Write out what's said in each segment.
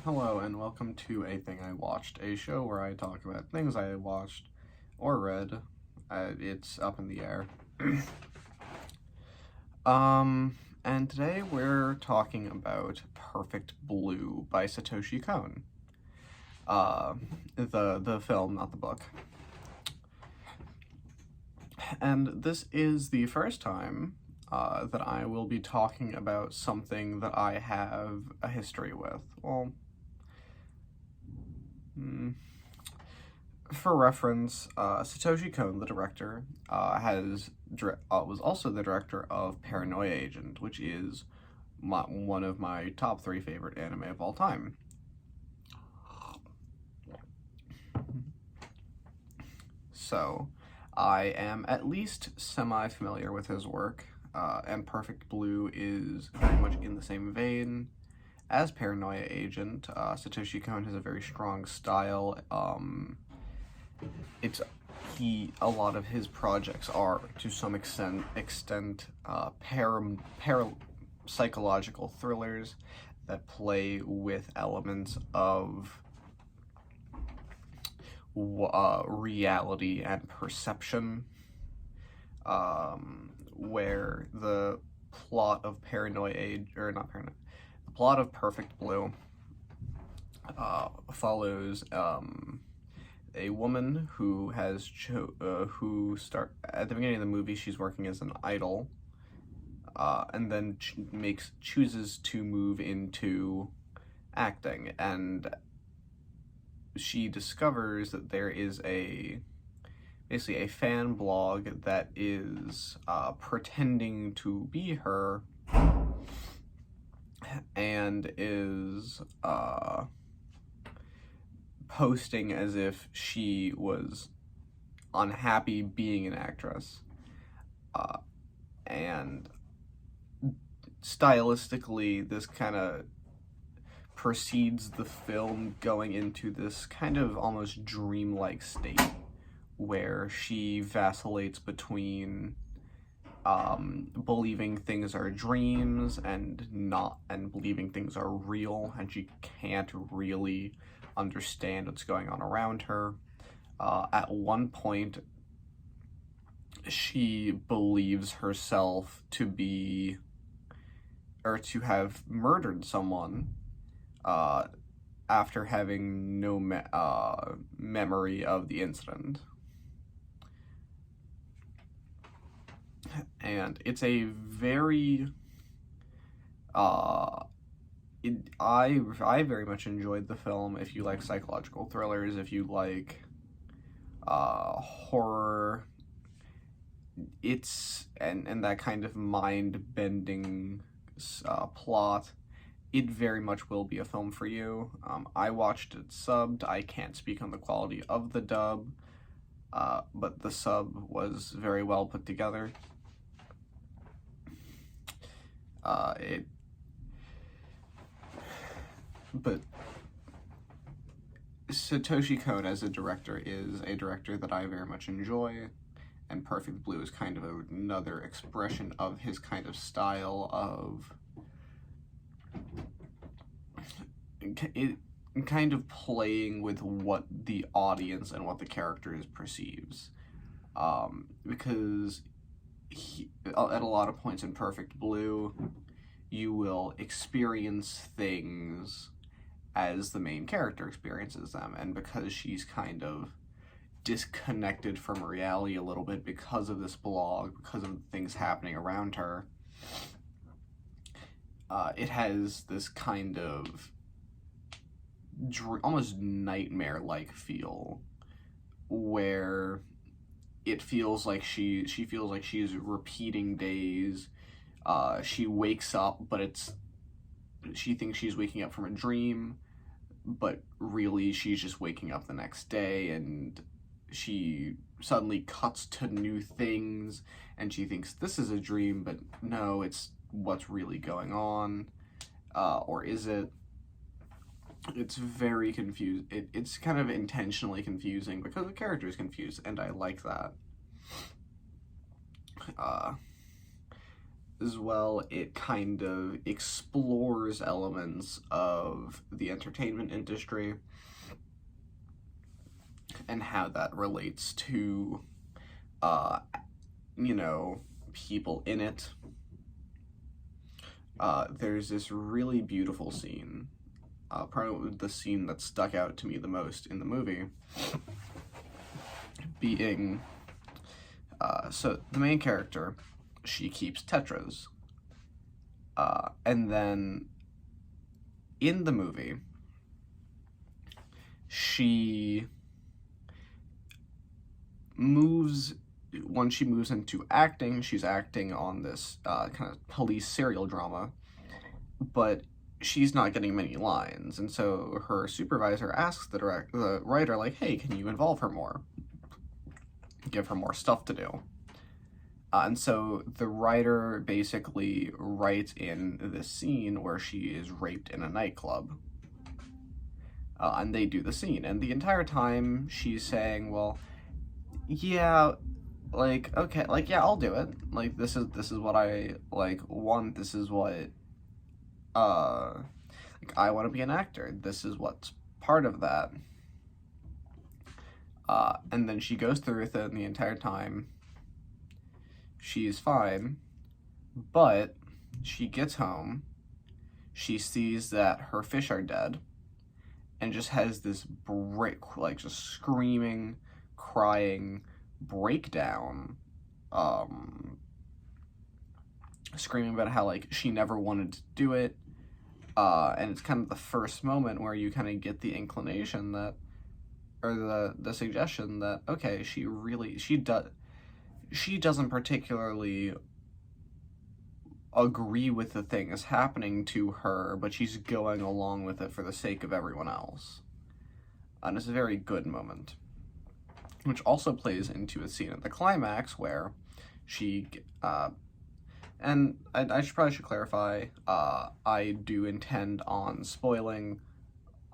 Hello and welcome to A Thing I Watched, a show where I talk about things I watched or read. It's up in the air. And today we're talking about Perfect Blue by Satoshi Kon. The film, not the book. And this is the first time that I will be talking about something that I have a history with. Well, for reference, Satoshi Kon, the director, was also the director of Paranoia Agent, which is one of my top 3 favorite anime of all time. So, I am at least semi-familiar with his work, and Perfect Blue is very much in the same vein as Paranoia Agent. Satoshi Kon has a very strong style. A lot of his projects are, to some extent, psychological thrillers that play with elements of reality and perception, where the plot of the plot of Perfect Blue follows a woman who at the beginning of the movie she's working as an idol, and then chooses to move into acting, and she discovers that there is basically a fan blog that is pretending to be her and is posting as if she was unhappy being an actress, and stylistically this kind of precedes the film going into this kind of almost dreamlike state where she vacillates between believing things are dreams and believing things are real, and she can't really understand what's going on around her. At one point, she believes herself to have murdered someone, after having no memory of the incident. And it's a very I very much enjoyed the film. If you like psychological thrillers, if you like horror, and that kind of mind-bending plot, it very much will be a film for you. I watched it subbed. I can't speak on the quality of the dub, but the sub was very well put together. But Satoshi Kon as a director is a director that I very much enjoy, and Perfect Blue is kind of another expression of his kind of style of kind of playing with what the audience and what the characters perceives, because at a lot of points in Perfect Blue you will experience things as the main character experiences them, and because she's kind of disconnected from reality a little bit because of this blog, because of things happening around her, it has this kind of almost nightmare-like feel, where it feels like she feels like she's repeating days. She wakes up, but she thinks she's waking up from a dream, but really she's just waking up the next day, and she suddenly cuts to new things, and she thinks this is a dream, but no, it's what's really going on, or is it? It's very confused. It's kind of intentionally confusing because the character is confused, and I like that. as well, it kind of explores elements of the entertainment industry and how that relates to, uh, people in it. There's this really beautiful scene, probably the scene that stuck out to me the most in the movie, being, so the main character, she keeps tetras, and then in the movie, she once she moves into acting, she's acting on this kind of police serial drama, but she's not getting many lines, and so her supervisor asks the writer, like, hey, can you involve her more? Give her more stuff to do. And so the writer basically writes in this scene where she is raped in a nightclub. And they do the scene, and the entire time she's saying, well, yeah, like, okay, like, yeah, I'll do it. Like, this is what I, like, want. This is what, like, I want to be an actor. This is what's part of that. And then she goes through with it, and the entire time she's fine, but she gets home, she sees that her fish are dead, and just has this like, just screaming, crying breakdown, screaming about how, like, she never wanted to do it, and it's kind of the first moment where you kind of get the inclination that, or the suggestion that, okay, she doesn't particularly agree with the things happening to her, but she's going along with it for the sake of everyone else. And it's a very good moment, which also plays into a scene at the climax where she, and I probably should clarify, I do intend on spoiling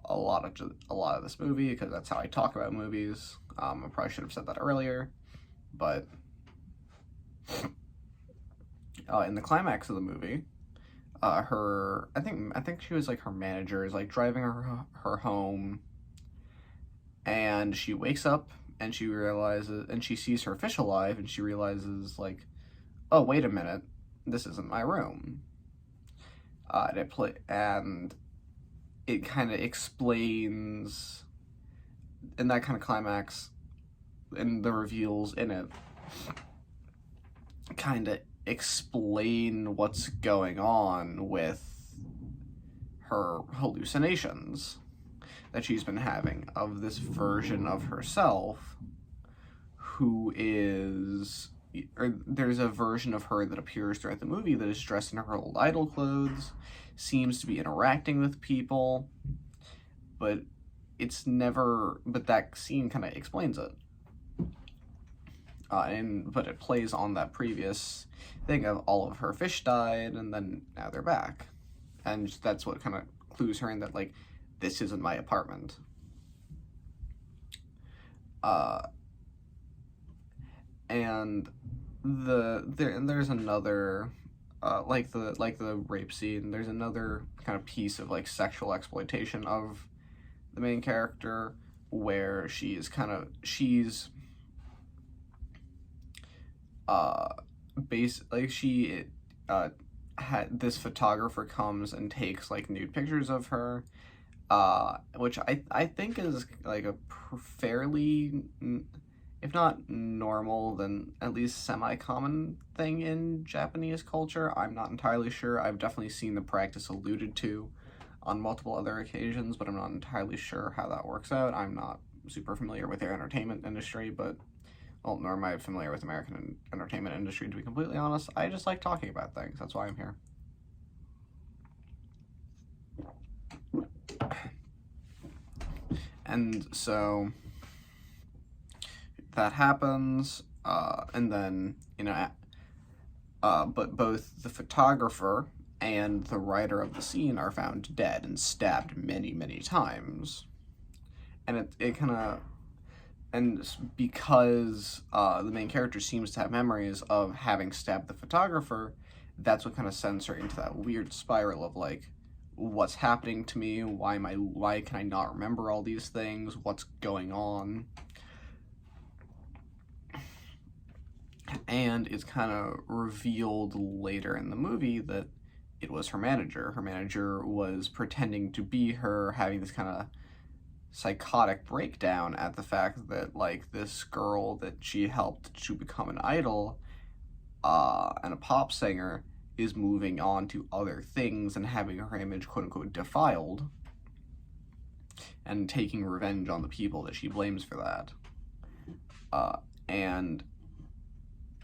a lot of this movie, because that's how I talk about movies. I probably should have said that earlier, but in the climax of the movie, I think she was, like, her manager is, like, driving her home, and she wakes up and she realizes, and she sees her fish alive, and she realizes, like, oh, wait a minute, this isn't my room. And it kind of explains, in that kind of climax, and the reveals in it kind of explain what's going on with her hallucinations that she's been having of this version of herself who is, or there's a version of her that appears throughout the movie that is dressed in her old idol clothes, seems to be interacting with people, but that scene kind of explains it. But it plays on that previous thing of all of her fish died, and then now they're back. And that's what kind of clues her in that, like, this isn't my apartment. And there's another, like the rape scene, there's another kind of piece of, like, sexual exploitation of the main character, where she's she had this photographer comes and takes, like, nude pictures of her, which I think is, like, a fairly, if not normal, then at least semi-common thing in Japanese culture. I'm not entirely sure. I've definitely seen the practice alluded to on multiple other occasions, but I'm not entirely sure how that works out. I'm not super familiar with their entertainment industry, but, well, nor am I familiar with American entertainment industry, to be completely honest. I just like talking about things. That's why I'm here. And so that happens, and then, but both the photographer and the writer of the scene are found dead and stabbed many, many times. And it kind of, and because the main character seems to have memories of having stabbed the photographer, that's what kind of sends her into that weird spiral of like, what's happening to me? Why can I not remember all these things? What's going on? And it's kind of revealed later in the movie that it was her manager. Her manager was pretending to be her, having this kind of psychotic breakdown at the fact that, like, this girl that she helped to become an idol and a pop singer is moving on to other things and having her image, quote-unquote, defiled, and taking revenge on the people that she blames for that. And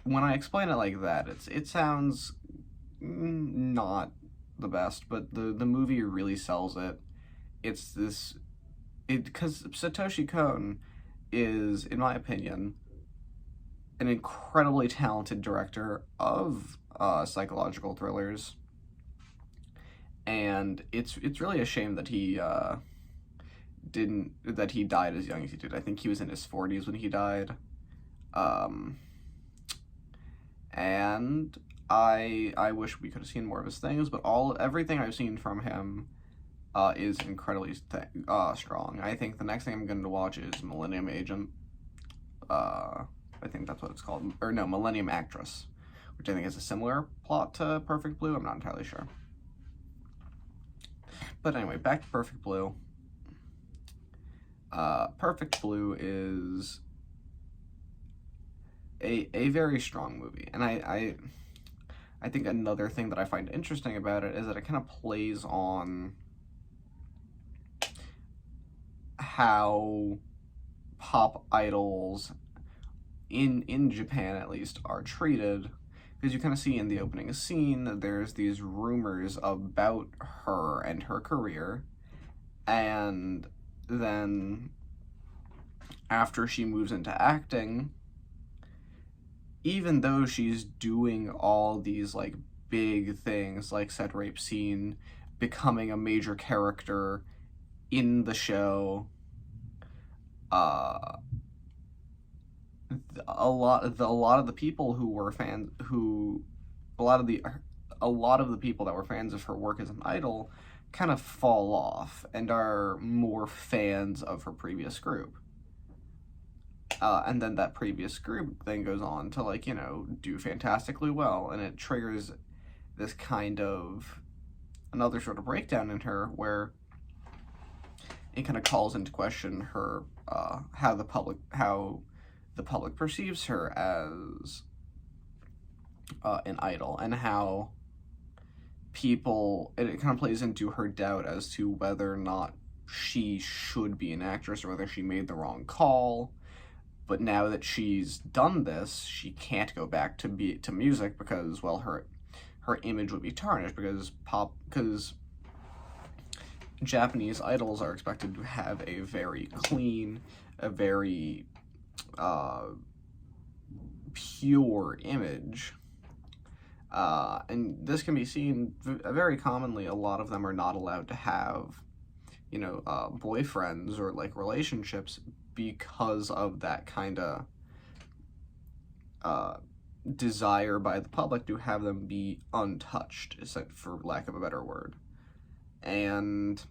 when I explain it like that, it sounds not the best, but the movie really sells it. It's this, because Satoshi Kon is, in my opinion, an incredibly talented director of psychological thrillers, and it's really a shame that he died as young as he did. I think he was in his 40s when he died. And I wish we could have seen more of his things, but everything I've seen from him is incredibly strong. I think the next thing I'm going to watch is Millennium Agent. I think that's what it's called. Or no, Millennium Actress, which I think is a similar plot to Perfect Blue. I'm not entirely sure. But anyway, back to Perfect Blue. Perfect Blue is a very strong movie, and I think another thing that I find interesting about it is that it kind of plays on how pop idols in Japan, at least, are treated, because you kind of see in the opening scene that there's these rumors about her and her career, and then after she moves into acting, even though she's doing all these like big things like said rape scene, becoming a major character in the show, a lot of the people who were fans, a lot of the people that were fans of her work as an idol kind of fall off and are more fans of her previous group. And then that previous group then goes on to, like, do fantastically well, and it triggers this kind of another sort of breakdown in her where it kind of calls into question her how the public perceives her as an idol, and how it kind of plays into her doubt as to whether or not she should be an actress or whether she made the wrong call. But now that she's done this, she can't go back to music because, well, her image would be tarnished, because Japanese idols are expected to have a very clean, a very pure image. And this can be seen very commonly. A lot of them are not allowed to have, boyfriends or like relationships because of that kind of desire by the public to have them be untouched, for lack of a better word. And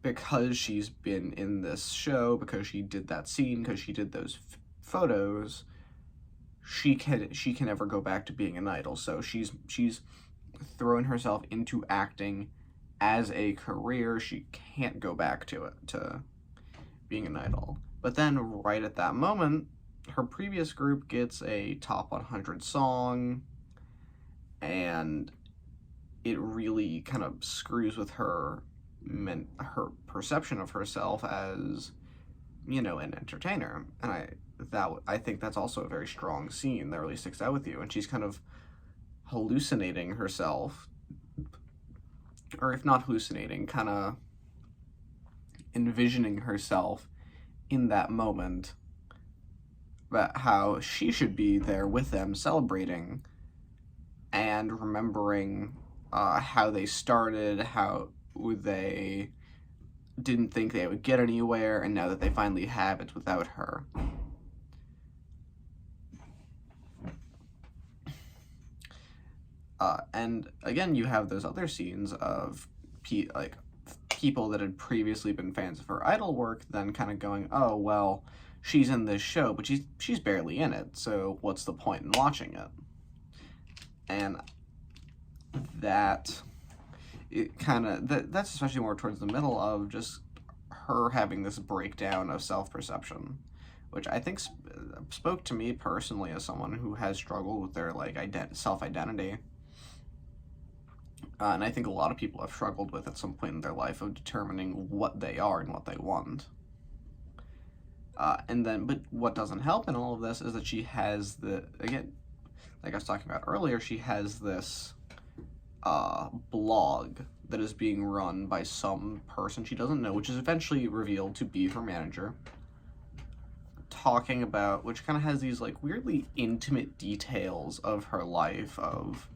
because she's been in this show, because she did that scene, because she did those photos, she can never go back to being an idol. So she's thrown herself into acting as a career. She can't go back to being an idol. But then right at that moment, her previous group gets a top 100 song, and it really kind of screws with her perception of herself as, an entertainer. And I think that's also a very strong scene that really sticks out with you. And she's kind of hallucinating herself, or if not hallucinating, kind of envisioning herself in that moment, about how she should be there with them celebrating and remembering how they started, how they didn't think they would get anywhere, and now that they finally have, it's without her. And again, you have those other scenes of people that had previously been fans of her idol work then kind of going, oh, well, she's in this show, but she's barely in it, so what's the point in watching it? And that's especially more towards the middle of just her having this breakdown of self-perception, which I think spoke to me personally as someone who has struggled with their self-identity. And I think a lot of people have struggled with at some point in their life of determining what they are and what they want. But what doesn't help in all of this is that she has again, like I was talking about earlier, she has this blog that is being run by some person she doesn't know, which is eventually revealed to be her manager, talking about, which kind of has these like weirdly intimate details of her life of,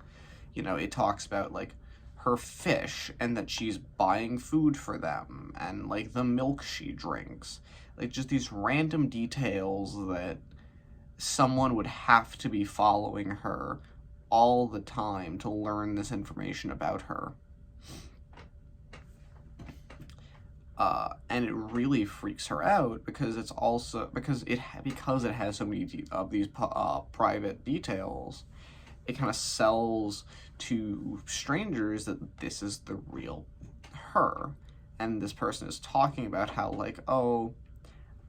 it talks about like her fish and that she's buying food for them and like the milk she drinks, like just these random details that someone would have to be following her all the time to learn this information about her. And it really freaks her out because it has so many of these private details. It kind of sells to strangers that this is the real her, and this person is talking about how like, oh,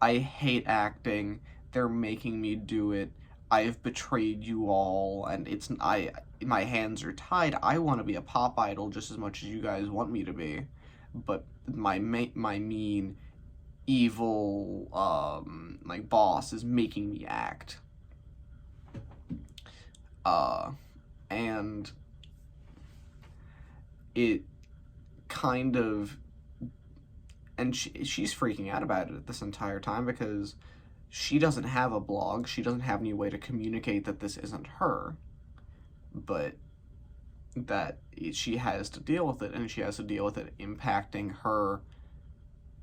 I hate acting, they're making me do it, I've betrayed you all, and my hands are tied. I want to be a pop idol just as much as you guys want me to be, but my mean, evil, like boss is making me act. And it kind of, and she's freaking out about it this entire time because she doesn't have a blog, she doesn't have any way to communicate that this isn't her, but that she has to deal with it, and she has to deal with it impacting her,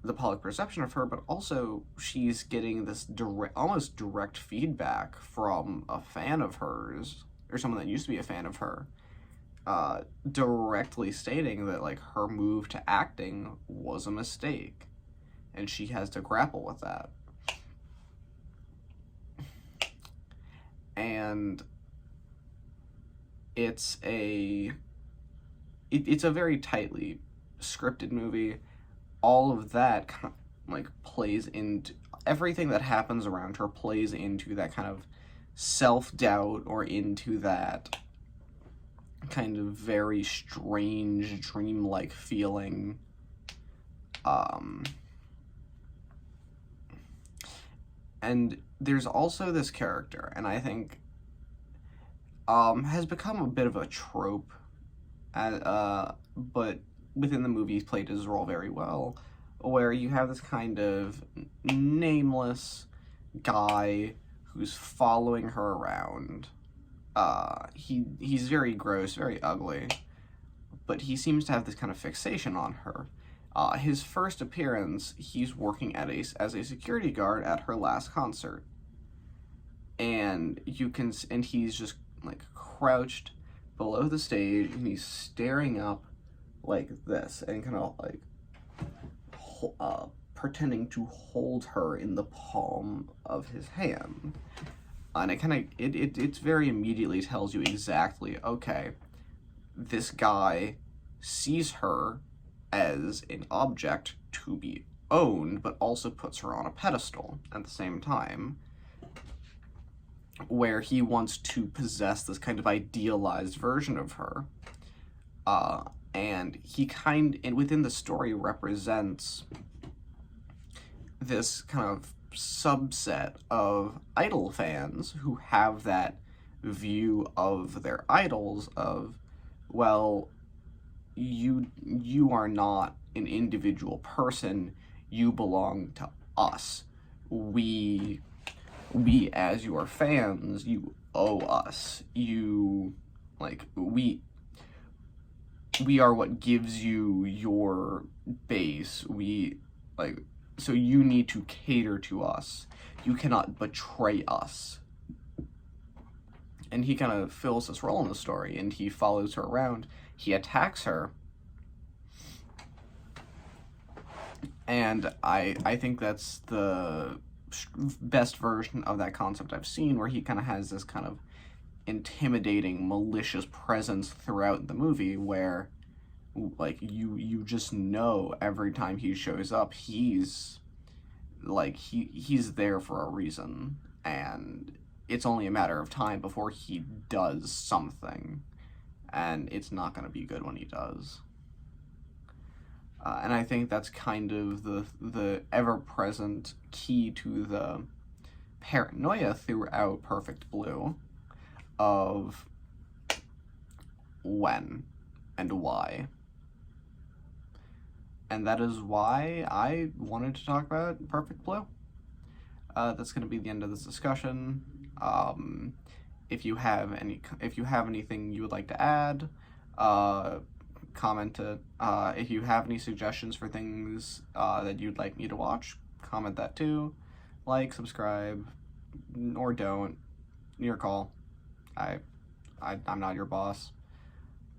the public perception of her, but also she's getting this almost direct feedback from a fan of hers, or someone that used to be a fan of her, directly stating that like her move to acting was a mistake, and she has to grapple with that. And it's a very tightly scripted movie. All of that kind of like plays into everything that happens around her, plays into that kind of self-doubt or into that kind of very strange dreamlike feeling. And there's also this character, and I think has become a bit of a trope, but within the movie he's played his role very well, where you have this kind of nameless guy who's following her around. He's very gross, very ugly, but he seems to have this kind of fixation on her. His first appearance, he's working as a security guard at her last concert, and he's just like crouched below the stage, and he's staring up like this, and kind of like pretending to hold her in the palm of his hand. And it's very immediately tells you exactly, okay, this guy sees her as an object to be owned, but also puts her on a pedestal at the same time, where he wants to possess this kind of idealized version of her. And within the story represents this kind of subset of idol fans who have that view of their idols of, well, you are not an individual person, you belong to us. We as your fans, you owe us. We are what gives you your base. So you need to cater to us. You cannot betray us. and he kind of fills this role in the story, and he follows her around. He attacks her, and I think that's the best version of that concept I've seen, where he kind of has this kind of intimidating, malicious presence throughout the movie, where like you just know every time he shows up, he's like he's there for a reason, and it's only a matter of time before he does something, and it's not going to be good when he does. And I think that's kind of the ever-present key to the paranoia throughout Perfect Blue, of when and why. And that is why I wanted to talk about Perfect Blue. That's going to be the end of this discussion. If you have anything you would like to add, comment it. If you have any suggestions for things that you'd like me to watch, comment that too. Like, subscribe, or don't. Your call. I'm not your boss.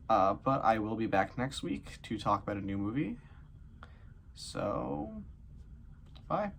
But I will be back next week to talk about a new movie. So, bye.